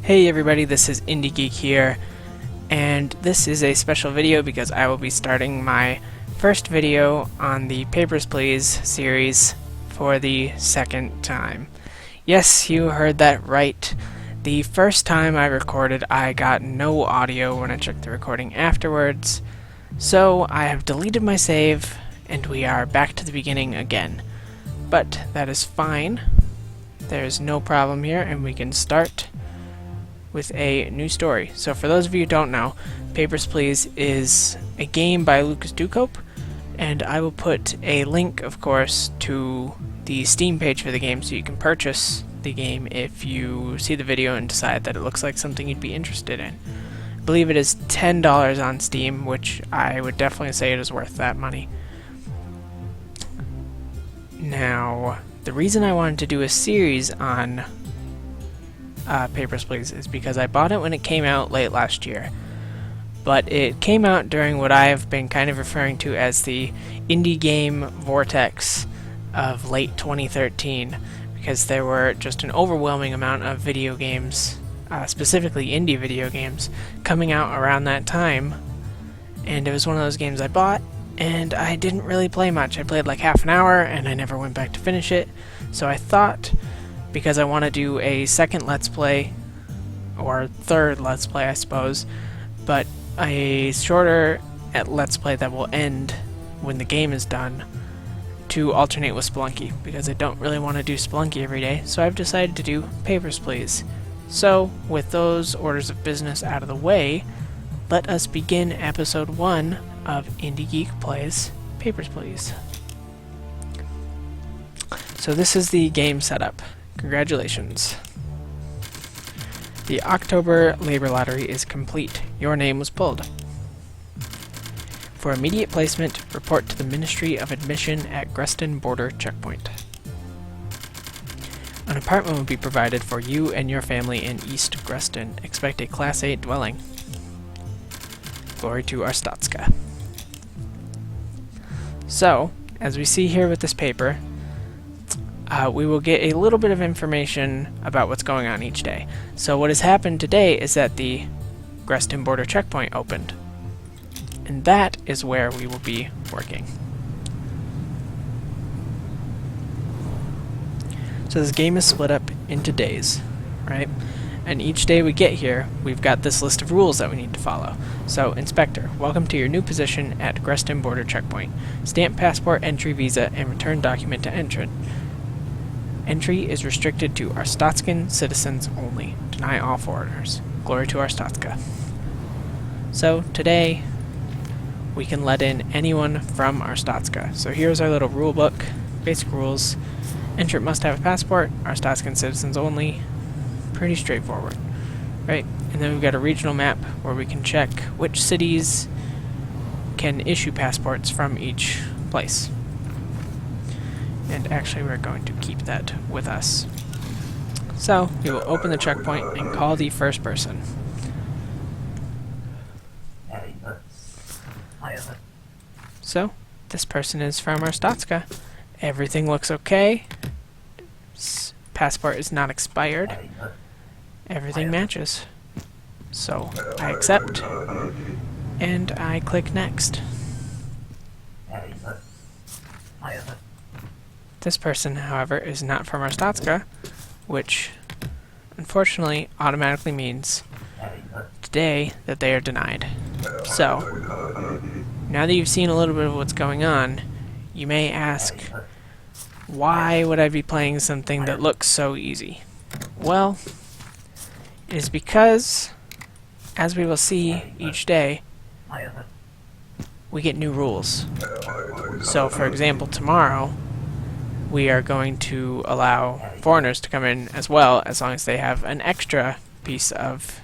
Hey everybody, this is IndieGeek here, and this is a special video because I will be starting my first video on the Papers, Please series for the second time. Yes, you heard that right. The first time I recorded, I got no audio when I checked the recording afterwards, so I have deleted my save, and we are back to the beginning again. But that is fine. There's no problem here, and we can start with a new story. So for those of you who don't know, Papers, Please is a game by Lucas Ducope, and I will put a link, of course, to the Steam page for the game so you can purchase the game if you see the video and decide that it looks like something you'd be interested in. I believe it is $10 on Steam, which I would definitely say it is worth that money. Now, the reason I wanted to do a series on Papers, Please is because I bought it when it came out late last year, but it came out during what I have been kind of referring to as the indie game vortex of late 2013, because there were just an overwhelming amount of video games, specifically indie video games, coming out around that time, and it was one of those games I bought, and I didn't really play much. I played like half an hour, and I never went back to finish it, so I thought, because I want to do a second Let's Play, or third Let's Play I suppose, but a shorter Let's Play that will end when the game is done, to alternate with Spelunky, because I don't really want to do Spelunky every day, so I've decided to do Papers, Please. So, with those orders of business out of the way, let us begin episode 1 of IndieGeek Plays Papers, Please. So this is the game setup. Congratulations. The October Labor Lottery is complete. Your name was pulled. For immediate placement, report to the Ministry of Admission at Greston Border Checkpoint. An apartment will be provided for you and your family in East Greston. Expect a Class 8 dwelling. Glory to Arstotzka. So, as we see here with this paper, we will get a little bit of information about what's going on each day. So what has happened today is that the Greston Border Checkpoint opened, and that is where we will be working. So this game is split up into days, right? And each day we get here, we've got this list of rules that we need to follow. So, Inspector, welcome to your new position at Greston Border Checkpoint. Stamp passport, entry visa, and return document to entrant. Entry is restricted to Arstotzkan citizens only. Deny all foreigners. Glory to Arstotzka. So, today, we can let in anyone from Arstotzka. So here's our little rule book. Basic rules. Entrant must have a passport. Arstotzkan citizens only. Pretty straightforward, right? And then we've got a regional map where we can check which cities can issue passports from each place. And actually we're going to keep that with us. So we will open the checkpoint and call the first person. So this person is from Arstotzka. Everything looks okay. Passport is not expired. Everything matches. So I accept, and I click next. This person, however, is not from Arstotzka, which unfortunately automatically means today that they are denied. So, now that you've seen a little bit of what's going on, you may ask, why would I be playing something that looks so easy? Well, it is because, as we will see each day, we get new rules. So, for example, tomorrow, we are going to allow foreigners to come in as well, as long as they have an extra piece of...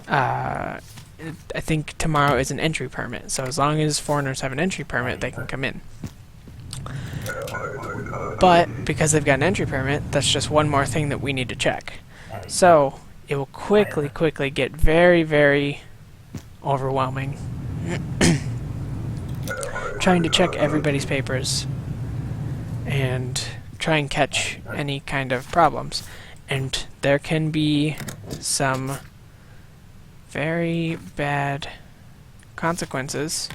I think tomorrow is an entry permit, so as long as foreigners have an entry permit, they can come in. But, because they've got an entry permit, that's just one more thing that we need to check. So, it will quickly get very, very overwhelming. Trying to check everybody's papers and try and catch any kind of problems. And there can be some very bad consequences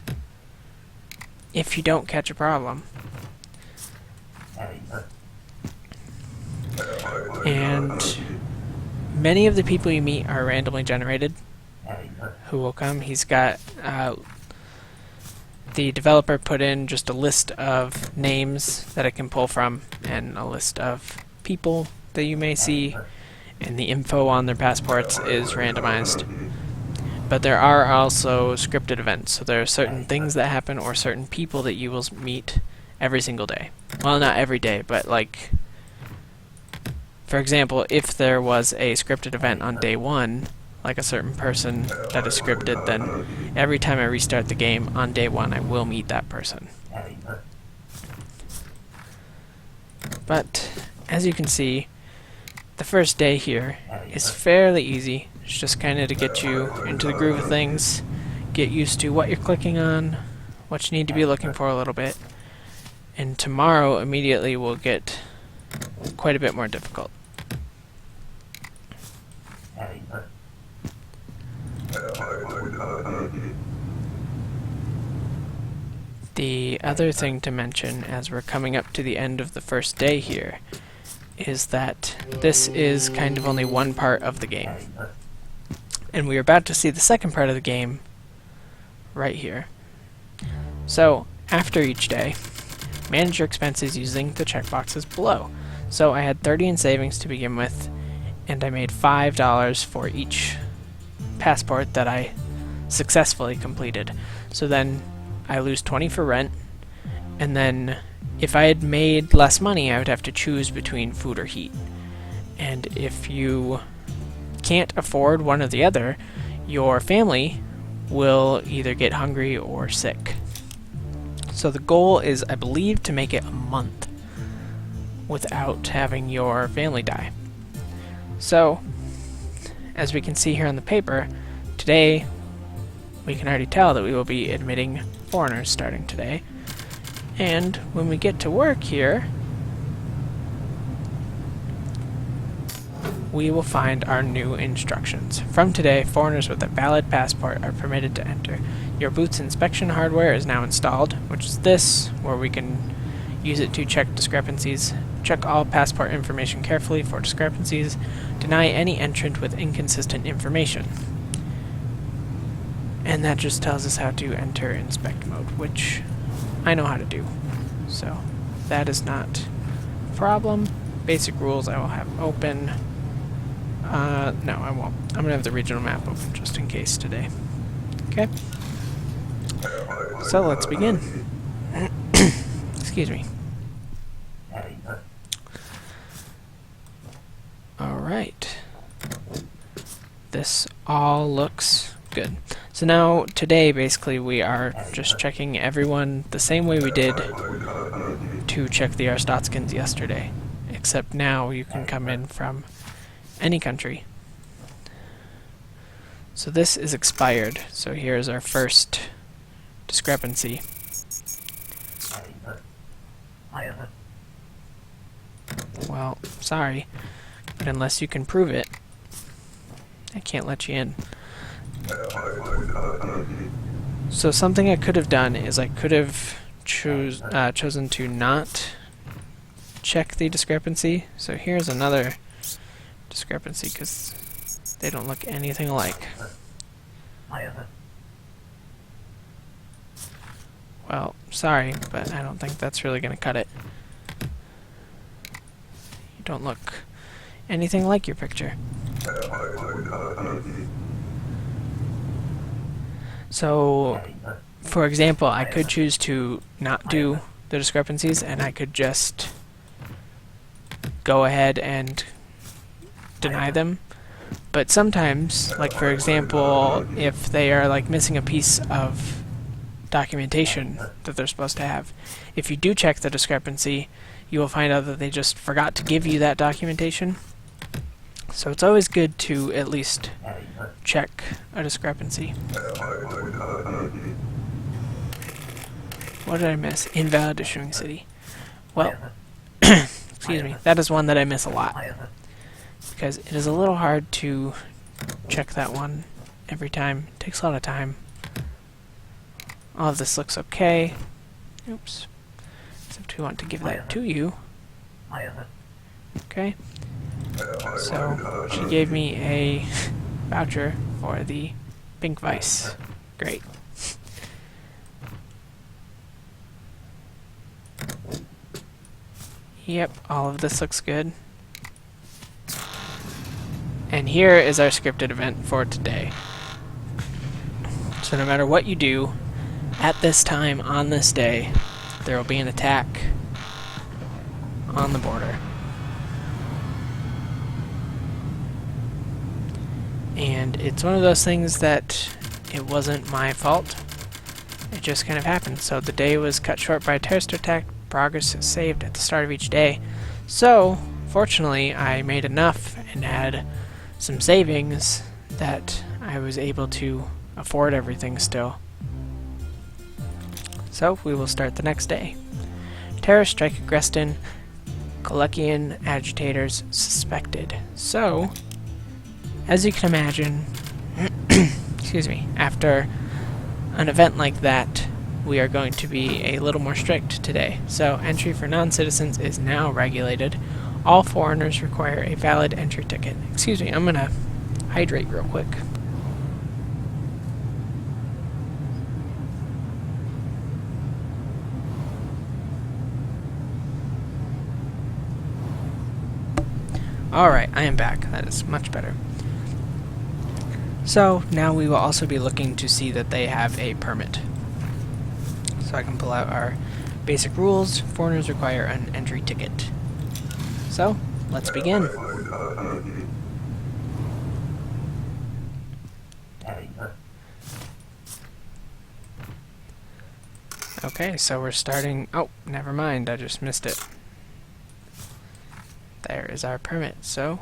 if you don't catch a problem. And many of the people you meet are randomly generated who will come. He's got the developer put in just a list of names that it can pull from and a list of people that you may see, and the info on their passports is randomized. But there are also scripted events, so there are certain things that happen or certain people that you will meet every single day. Well, not every day, but like, for example, if there was a scripted event on day 1, like a certain person that is scripted, then every time I restart the game on day 1, I will meet that person. But as you can see, the first day here is fairly easy. It's just kind of to get you into the groove of things, get used to what you're clicking on, what you need to be looking for a little bit. And tomorrow immediately will get quite a bit more difficult. The other thing to mention as we're coming up to the end of the first day here is that this is kind of only one part of the game. And we're about to see the second part of the game right here. So, after each day, manage your expenses using the checkboxes below. So I had 30 in savings to begin with, and I made $5 for each passport that I successfully completed. So then I lose 20 for rent, and then if I had made less money, I would have to choose between food or heat. And if you can't afford one or the other, your family will either get hungry or sick. So the goal is, I believe, to make it a month without having your family die. So, as we can see here on the paper, today we can already tell that we will be admitting foreigners starting today. And when we get to work here, we will find our new instructions. From today, foreigners with a valid passport are permitted to enter. Your booth's inspection hardware is now installed, which is this, where we can use it to check discrepancies. Check all passport information carefully for discrepancies. Deny any entrant with inconsistent information. And that just tells us how to enter inspect mode, which I know how to do. So that is not a problem. Basic rules I will have open. No, I won't. I'm gonna have the regional map open just in case today. Okay. So let's begin. Excuse me. Alright. This all looks good. So now, today, basically, we are just checking everyone the same way we did to check the Arstotzkans yesterday. Except now you can come in from any country. So this is expired. So here's our first discrepancy. Well, sorry, but unless you can prove it, I can't let you in. So something I could have done is I could have chosen to not check the discrepancy. So here's another discrepancy because they don't look anything alike. Well, sorry, but I don't think that's really going to cut it. You don't look anything like your picture. So, for example, I could choose to not do the discrepancies, and I could just go ahead and deny them. But sometimes, like for example, if they are like missing a piece of documentation that they're supposed to have, if you do check the discrepancy, you will find out that they just forgot to give you that documentation. So it's always good to at least check a discrepancy. What did I miss? Invalid issuing city. Well, excuse me, that is one that I miss a lot. because it is a little hard to check that one every time. It takes a lot of time. All of this looks okay. Oops. Except we want to give that to you. Okay. So she gave me a voucher for the pink vice. Great. Yep, all of this looks good. And here is our scripted event for today. So no matter what you do, at this time, on this day, there will be an attack on the border. And it's one of those things that it wasn't my fault. It just kind of happened. So the day was cut short by a terrorist attack. Progress is saved at the start of each day. So, fortunately, I made enough and had some savings that I was able to afford everything still. So, we will start the next day. Terrorist strike at Greston. Kalekian agitators suspected. So, as you can imagine, excuse me, after an event like that, we are going to be a little more strict today. So entry for non-citizens is now regulated. All foreigners require a valid entry ticket. Excuse me, I'm gonna hydrate real quick. Alright, I am back. That is much better. So now we will also be looking to see that they have a permit. So I can pull out our basic rules. Foreigners require an entry ticket. So, let's begin. Okay, so we're starting... Oh, never mind, I just missed it. There is our permit. So,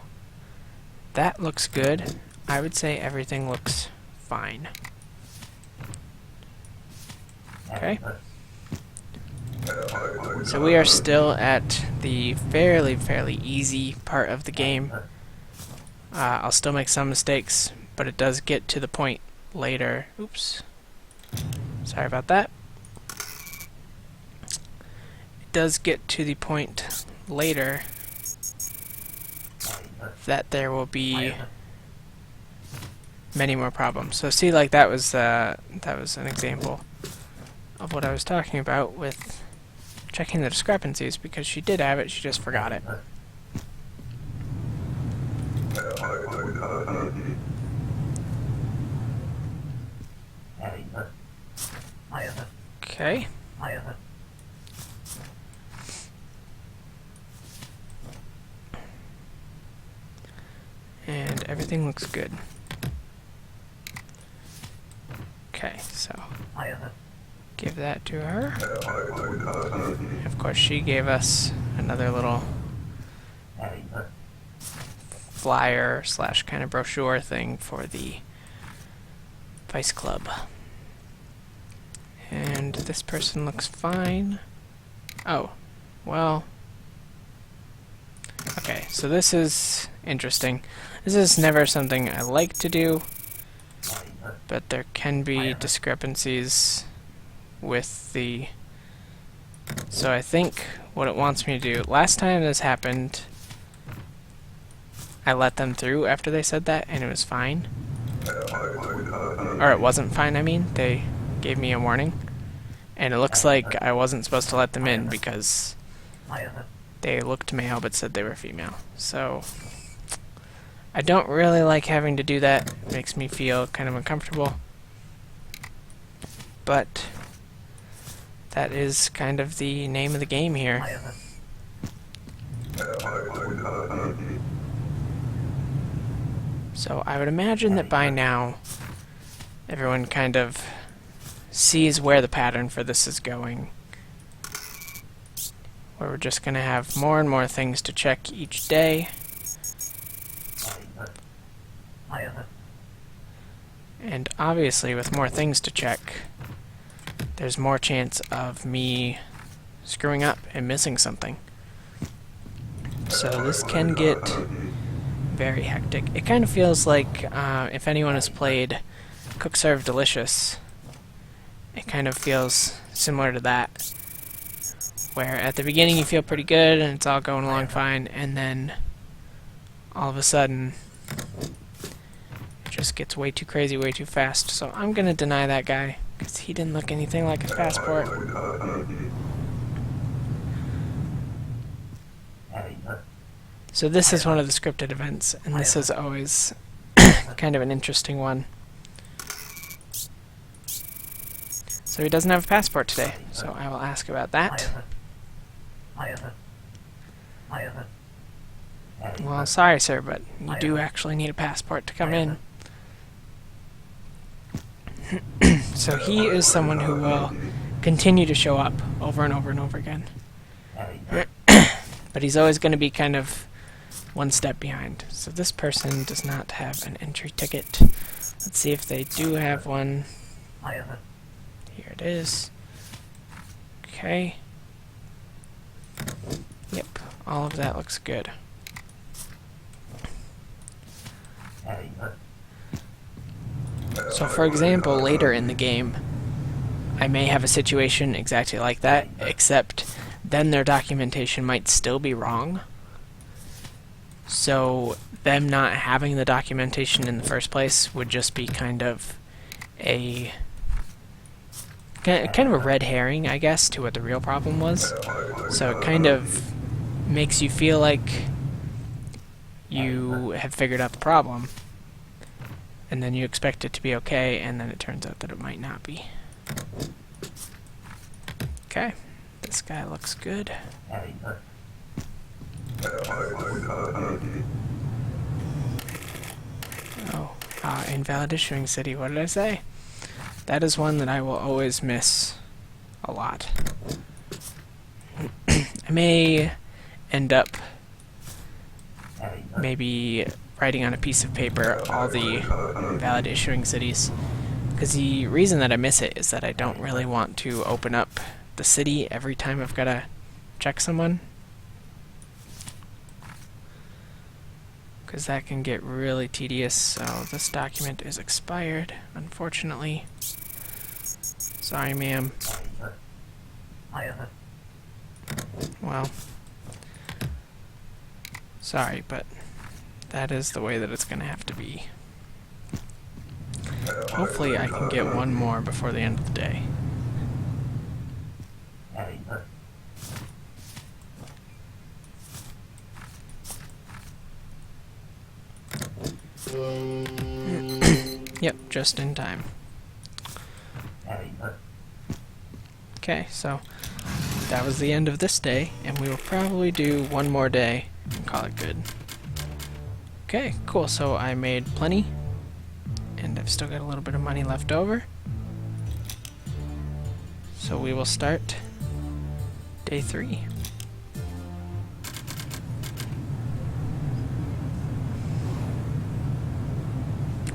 that looks good. I would say everything looks fine. Okay. So we are still at the fairly easy part of the game. I'll still make some mistakes, but it does get to the point later. Oops. Sorry about that. It does get to the point later that there will be many more problems. So see, like that was an example of what I was talking about with checking the discrepancies, because she did have it, she just forgot it. Okay. And everything looks good. Okay, so give that to her. Of course, she gave us another little flyer slash kind of brochure thing for the Vice Club. And this person looks fine. Oh, well. Okay, so this is interesting. This is never something I like to do, but there can be discrepancies with the... So I think what it wants me to do... Last time this happened, I let them through after they said that, and it was fine. Or it wasn't fine, I mean. They gave me a warning. And it looks like I wasn't supposed to let them in because they looked male but said they were female. So I don't really like having to do that. It makes me feel kind of uncomfortable. But that is kind of the name of the game here. So I would imagine that by now everyone kind of sees where the pattern for this is going, where we're just going to have more and more things to check each day. And obviously with more things to check, there's more chance of me screwing up and missing something. So this can get very hectic. It kind of feels like, if anyone has played Cook Serve Delicious, it kind of feels similar to that, where at the beginning you feel pretty good and it's all going along fine, and then all of a sudden it just gets way too crazy, way too fast. So I'm gonna deny that guy, because he didn't look anything like a passport. So this is one of the scripted events, and this is always kind of an interesting one. So he doesn't have a passport today, so I will ask about that. Well, sorry sir, but you do actually need a passport to come in. So he is someone who will continue to show up over and over and over again. But he's always going to be kind of one step behind. So this person does not have an entry ticket. Let's see if they do have one. Here it is. Okay. Yep, all of that looks good. So for example, later in the game, I may have a situation exactly like that, except then their documentation might still be wrong. So them not having the documentation in the first place would just be kind of a red herring, I guess, to what the real problem was. So it kind of makes you feel like you have figured out the problem, and then you expect it to be okay, and then it turns out that it might not be. Okay, this guy looks good. Oh, invalid issuing city, what did I say? That is one that I will always miss a lot. I may end up maybe writing on a piece of paper all the valid issuing cities, because the reason that I miss it is that I don't really want to open up the city every time I've got to check someone, because that can get really tedious. So this document is expired, unfortunately. Sorry, ma'am. Well, sorry, but that is the way that it's going to have to be. Hopefully I can get one more before the end of the day. Yep, just in time. Okay, so that was the end of this day, and we will probably do one more day and call it good. Okay, cool, so I made plenty, and I've still got a little bit of money left over. So we will start day 3.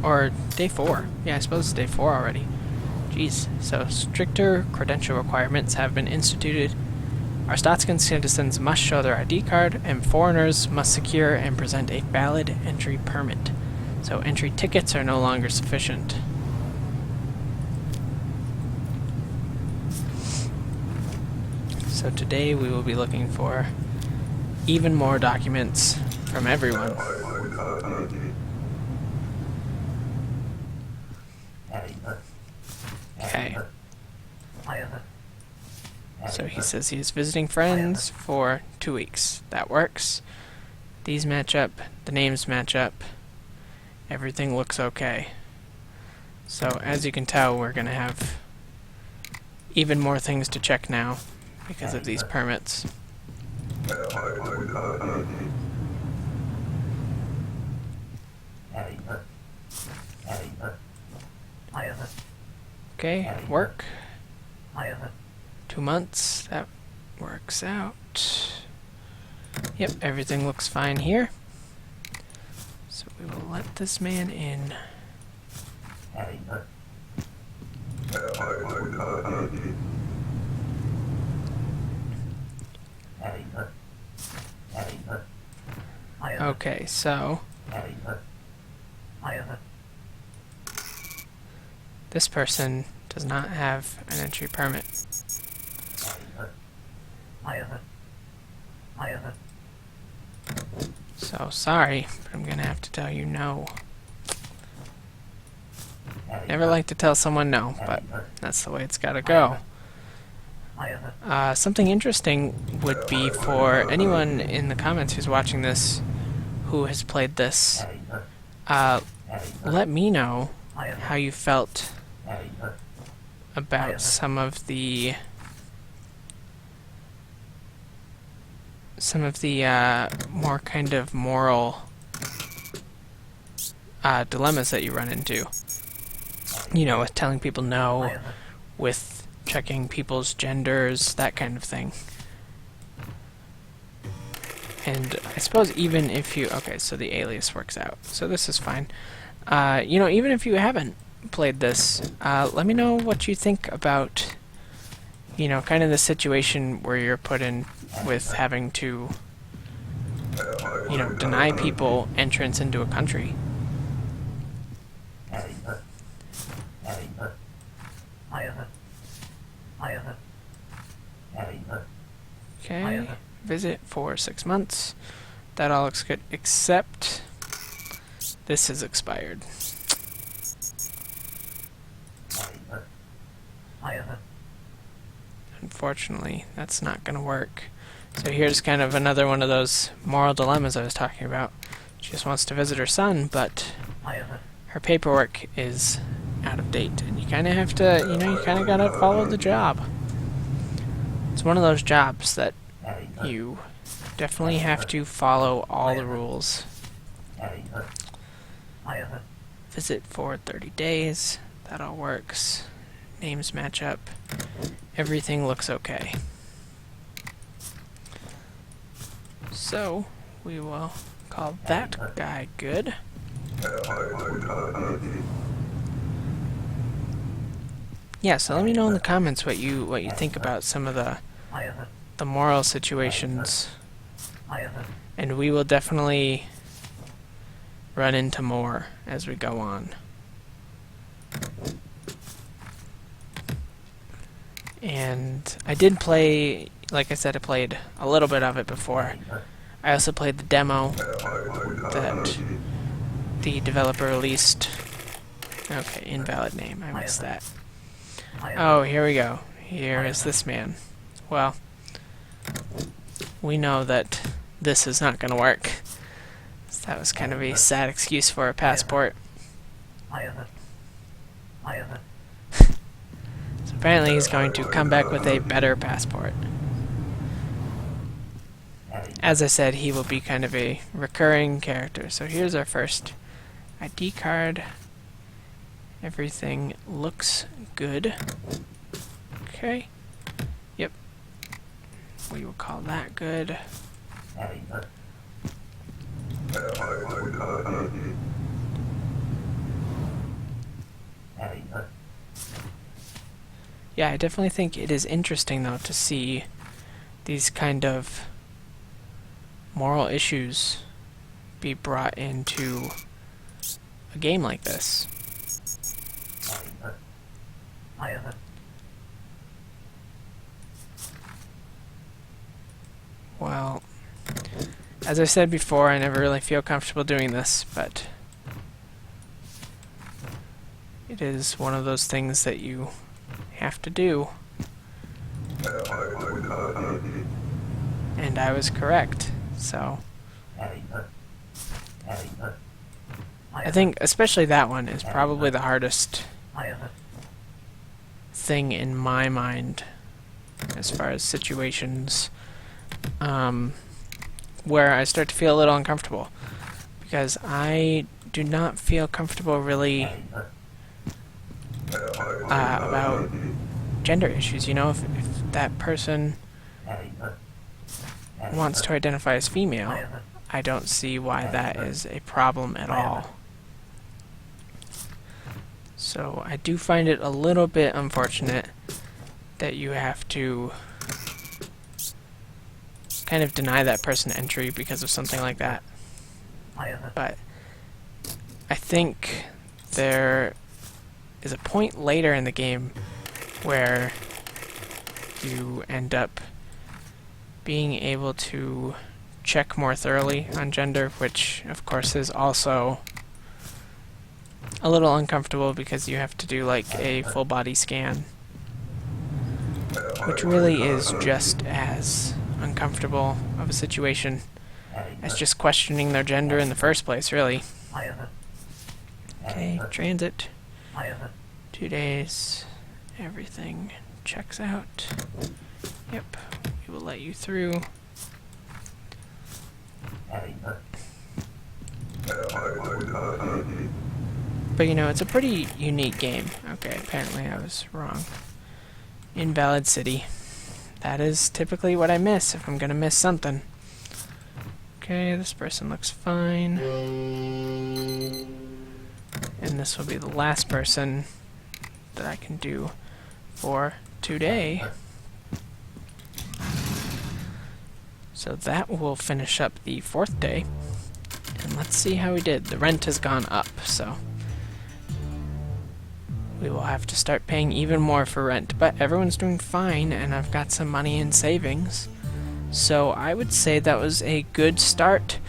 Or day 4. Yeah, I suppose it's day 4 already. Jeez. So stricter credential requirements have been instituted. Arstotzkan citizens must show their ID card, and foreigners must secure and present a valid entry permit. So entry tickets are no longer sufficient. So today we will be looking for even more documents from everyone. Okay. So he says he is visiting friends for 2 weeks. That works. These match up. The names match up. Everything looks okay. So as you can tell, we're going to have even more things to check now because of these permits. Okay, work. 2 months, that works out. Yep, everything looks fine here. So we will let this man in. Okay, so This person does not have an entry permit. So sorry, but I'm gonna have to tell you no. Never like to tell someone no, but that's the way it's gotta go. Something interesting would be for anyone in the comments who's watching this who has played this, let me know how you felt about some of the more kind of moral dilemmas that you run into. You know, with telling people no, with checking people's genders, that kind of thing. And I suppose even if you... Okay, so the alias works out. So this is fine. You know, even if you haven't played this, let me know what you think about, you know, kind of the situation where you're put in with having to, you know, deny people entrance into a country. Okay, visit for 6 months. That all looks good, except this is expired. Unfortunately, that's not going to work. So here's kind of another one of those moral dilemmas I was talking about. She just wants to visit her son, but her paperwork is out of date, and you kind of have to, you know, you kind of got to follow the job. It's one of those jobs that you definitely have to follow all the rules. Visit for 30 days. That all works. Names match up. Everything looks okay. So, we will call that guy good. Yeah, so let me know in the comments what you think about some of the moral situations, and we will definitely run into more as we go on. And I did play, like I said, I played a little bit of it before. I also played the demo that the developer released. Okay, invalid name, I missed that. Oh, here we go. Here is this man. Well, we know that this is not going to work. So that was kind of a sad excuse for a passport. So apparently he's going to come back with a better passport. As I said, he will be kind of a recurring character. So here's our first ID card. Everything looks good. Okay. Yep. We will call that good. Yeah, I definitely think it is interesting, though, to see these kind of moral issues be brought into a game like this. Well, as I said before, I never really feel comfortable doing this, but it is one of those things that you have to do. And I was correct, so I think especially that one is probably the hardest thing in my mind as far as situations where I start to feel a little uncomfortable, because I do not feel comfortable really about gender issues. You know, if that person wants to identify as female, I don't see why that is a problem at all. So I do find it a little bit unfortunate that you have to kind of deny that person entry because of something like that. But I think there is a point later in the game where you end up being able to check more thoroughly on gender, which of course is also a little uncomfortable because you have to do like a full body scan, which really is just as uncomfortable of a situation as just questioning their gender in the first place, really. Okay, transit. 2 days. Everything checks out. Yep, we will let you through. But you know, it's a pretty unique game. Okay, apparently I was wrong. Invalid city. That is typically what I miss if I'm gonna miss something. Okay, this person looks fine. And this will be the last person that I can do for today. So that will finish up the 4th day. And let's see how we did. The rent has gone up, so we will have to start paying even more for rent. But everyone's doing fine, and I've got some money in savings. So I would say that was a good start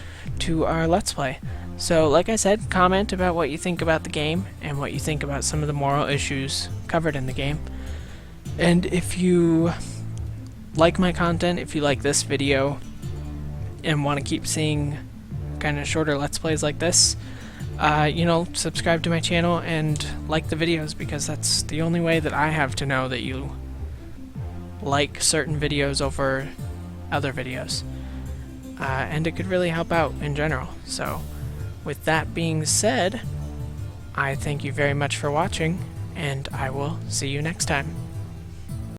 to our Let's Play. So like I said, comment about what you think about the game and what you think about some of the moral issues covered in the game. And if you like my content, if you like this video and want to keep seeing kind of shorter Let's Plays like this, you know, subscribe to my channel and like the videos, because that's the only way that I have to know that you like certain videos over other videos. And it could really help out in general. So with that being said, I thank you very much for watching, and I will see you next time.